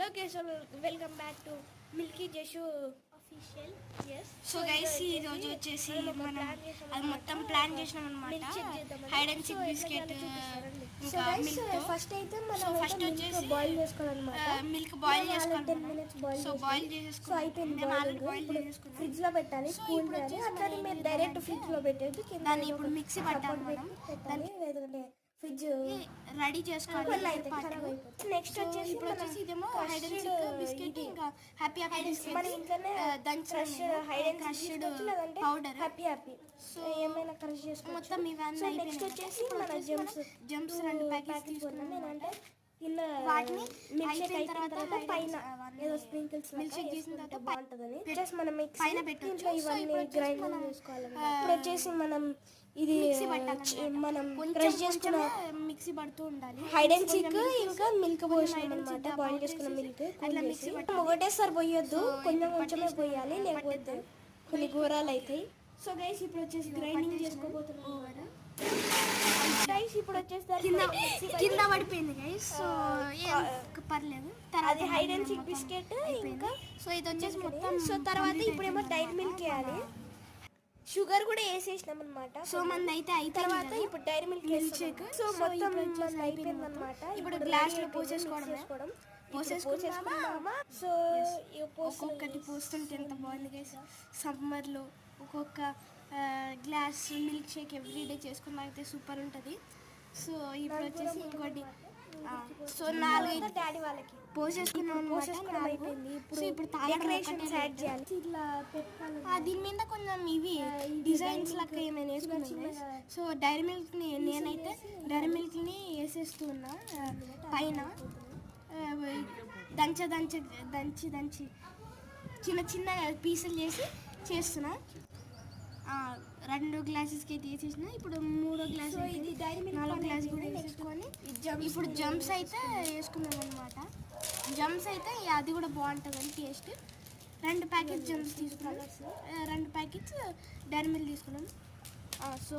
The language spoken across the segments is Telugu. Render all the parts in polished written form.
Okay, so welcome back to Milky Jeshu official. Yes. So guys ఈ రోజు వచ్చేసి మనం అది మొత్తం ప్లాన్ చేసినాం అన్నమాట. హైడ్ అండ్ సీక్ బిస్కెట్ ఇంకా మిల్క్ తో ఫస్ట్ అయితే మనం ఫస్ట్ వచ్చేసి బాయిల్ చేసుకోవాలన్నమాట. మిల్క్ బాయిల్ చేసుకోవాలి. 10 minutes బాయిల్ సో బాయిల్ చేసేసుకున్నాం. సో అయిపోయింది బాయిల్ చేసుకున్నాం. ఫ్రిడ్జ్ లో పెట్టాలి. కూల్ చేయాలి. అట్లా మీరు డైరెక్ట్ ఫ్రిడ్జ్ లో పెట్టేది కింద దాన్ని ఇప్పుడు మిక్సీ పట్టాలి మనం. దాన్ని లేదంటే ఫ్రిడ్జ్ రెడీ చేసుకోవాలి. నెక్స్ట్ వచ్చేసి ఇప్పుడు వచ్చేసి ఇదేమో హైడ్ అండ్ సీక్ బిస్కెట్ ఇంకా హ్యాపీ హ్యాపీ బిస్కెట్ మన ఇంట్లోనే దంచ్ హైడ్ అండ్ క్రష్డ్ లేదంటే పౌడర్ హ్యాపీ సో ఏమైనా క్రష్ చేసుకోవచ్చు. మొత్తం ఇవన్నీ నెక్స్ట్ వచ్చేసి మన జమ్స్ 2 ప్యాకెట్స్ తీసుకున్నాం. నేనంటే కింద వాటిని మిల్క్ షేక్ అయిన తర్వాత పైన ఏదో స్ప్రింకిల్స్ మిల్క్ షేక్ చేసిన తర్వాత బాగుంటుందని జస్ట్ మనం మిక్స్ పైన పెట్టొచ్చు. ఇవన్నీ గ్రైండ్ చేసుకోవాలి. ఇప్పుడు వచ్చేసి మనం ఇది మనం క్రష్ చేసుకున్న మిక్సీ పడుతూ ఉండాలి. హైడ్ అండ్ సీక్ ఇంకా మిల్క్ పోసినాం అన్నమాట. బాయిల్ చేసుకున్న మిల్క్ అట్లా మిక్సీ ఒకటేసారి పోయొద్దు, కొంచెం కొంచెమే పోయాలి, లేకపోతే కొన్ని కూరలు అవుతాయి. సో గైస్ ఇప్పుడు వచ్చేసి గ్రైండింగ్ చేసుకోబోతున్నాం. గైస్ ఇప్పుడు వచ్చేసి కింద పడిపోయింది గైస్. సో పర్లేదు. అది హైడ్ అండ్ సీక్ బిస్కెట్ ఇంకా సో ఇది వచ్చేసి మొత్తం. సో తర్వాత ఇప్పుడేమో డైరీ మిల్క్ వేయాలి. షుగర్ కూడా వేసేసినాం అనమాట. సో మంది అయితే తర్వాత ఇప్పుడు డైరీ మిల్క్ షేక్. సో మొత్తం అయిపోయింది అనమాట. ఇప్పుడు గ్లాస్ లో పోసేసుకోవడం. పోసేసుకున్నామా. సో ఒక్కొక్కటి పోస్తుంటే ఎంత బాగుంది గైస్. సమ్మర్ లో ఒక్కొక్క గ్లాస్ మిల్క్ షేక్ ఎవ్రీడే చేసుకున్నా అయితే సూపర్ ఉంటుంది. సో ఇప్పుడు వచ్చేసి ఇంకోటి సో 4 డాడీ వాళ్ళకి పోసేసుకున్నాం. అయిపోయింది. సో ఇప్పుడు డెకరేషన్స్ యాడ్ చేయాలి. ఇట్లా పెట్టాలి. దీని మీద కొంచెం ఇవి డిజైన్స్ లాగా ఏమైనా వేసుకున్నాను. సో డైరీ మిల్క్ ని నేనైతే డైరీ మిల్క్ ని వేసేస్తున్నా పైన. దంచి చిన్న చిన్న పీసులు చేస్తున్నా. 2 గ్లాసెస్కి అయితే వేసేసిన. ఇప్పుడు 3వ గ్లాస్, 4వ గ్లాస్ కూడా వేసుకొని ఇప్పుడు జమ్స్ అయితే వేసుకున్నాం అనమాట. జమ్స్ అయితే అది కూడా బాగుంటుందని టేస్ట్. 2 ప్యాకెట్ జమ్స్ తీసుకున్నాం. 2 ప్యాకెట్స్ డైరీ మిల్క్ తీసుకున్నాం. సో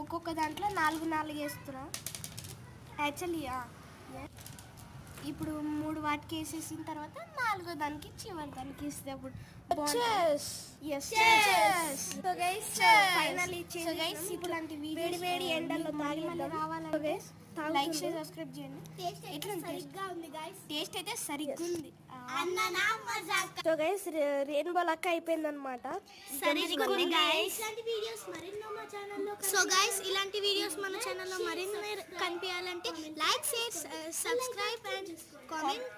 ఒక్కొక్క దాంట్లో 4 వేస్తున్నాం యాక్చువల్లీ. ఇప్పుడు 3 వాటికి వేసేసిన తర్వాత 4వ దానికి చివరి దానికి వేస్తే అప్పుడు ఇట్లాంటి వేడి ఎండల్లో రావాలంటే లైక్ షేర్ సబ్స్క్రైబ్ చేయండి. టేస్ట్ అయితే సరిగ్గా ఉంది. సో గైస్ రెయిన్బో లక్క అయిపోయింది అనమాట. సో గైస్ ఇలాంటి వీడియోస్ మన ఛానల్లో మరిన్ని కనిపించాలంటే like share subscribe and comment.